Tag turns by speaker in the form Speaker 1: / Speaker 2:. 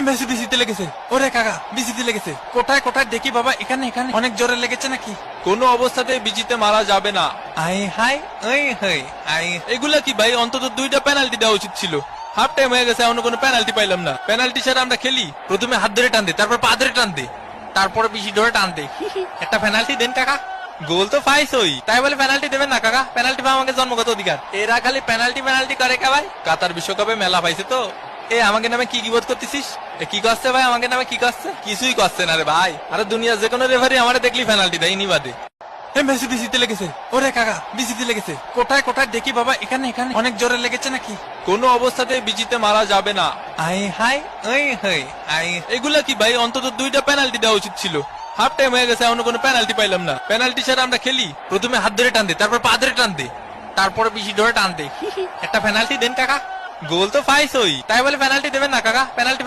Speaker 1: Messi বিসিতে লেগেছে। ওরে কাকা বিসিতে লেগেছে। কোথায় কোথায় দেখি বাবা, এখানে এখানে অনেক জোরে লেগেছে নাকি?
Speaker 2: কোনো অবস্থাতে বিজিতে মারা যাবে না।
Speaker 1: আই হাই ওই হাই আই।
Speaker 2: এগুলা কি ভাই, অন্তত 2টা পেনাল্টি দেওয়া উচিত ছিল। হাফ টাইম হয়ে গেছে, এখনো কোনো পেনাল্টি পাইলাম না। পেনাল্টি ছাড়া আমরা খেলি?
Speaker 1: প্রথমে হাত ধরে টান দে, তারপর পা ধরে টান দে, তারপরে বেশি ধরে টান দে। একটা পেনাল্টি দেন কাকা।
Speaker 2: গোল তো পাইছই,
Speaker 1: তাই বলে পেনাল্টি দেবেন না কাকা? পেনাল্টি পাওয়া আমাকে জন্মগত অধিকার। এরা খালি পেনাল্টি পেনাল্টি করে কে ভাই?
Speaker 2: কাতার বিশ্বকাপে মেলা পাইছে তো।
Speaker 1: এ আমাকে নামে কি বোধ করতেছিস?
Speaker 2: এ কি করছে ভাই, আমাকে নামে কি করছে? কিছুই করছে না রে ভাই। আরে দুনিয়া যে কোনো রেফারি আমারে দেখলি পেনাল্টি দেয়, ইনি বাদে।
Speaker 1: মেসি বিসিতে লেগেছে। ওরে কাকা বিসিতে লেগেছে। কোথায় কোথায় দেখি বাবা, এখানে এখানে অনেক জোরে লেগেছে নাকি?
Speaker 2: কোনো অবস্থাতে বিজিতে মারা যাবে না।
Speaker 1: আই হাই ওই হাই আই।
Speaker 2: এগুলা কি ভাই, অন্তত 2টা পেনাল্টি দেওয়া উচিত ছিল। হাফ টাইম হয়ে গেছে, এখনো কোনো পেনাল্টি পাইলাম না। পেনাল্টি ছাড়া আমরা খেলি?
Speaker 1: প্রথমে হাত ধরে টান দে, তারপর পা ধরে টান দে, তারপরে বেশি ধরে টান দে। একটা পেনাল্টি দেন কাকা।
Speaker 2: গোল তো পাইছই।
Speaker 1: তাই বলে পেনাল্টি দেবেন না কাকা? পেনাল্টি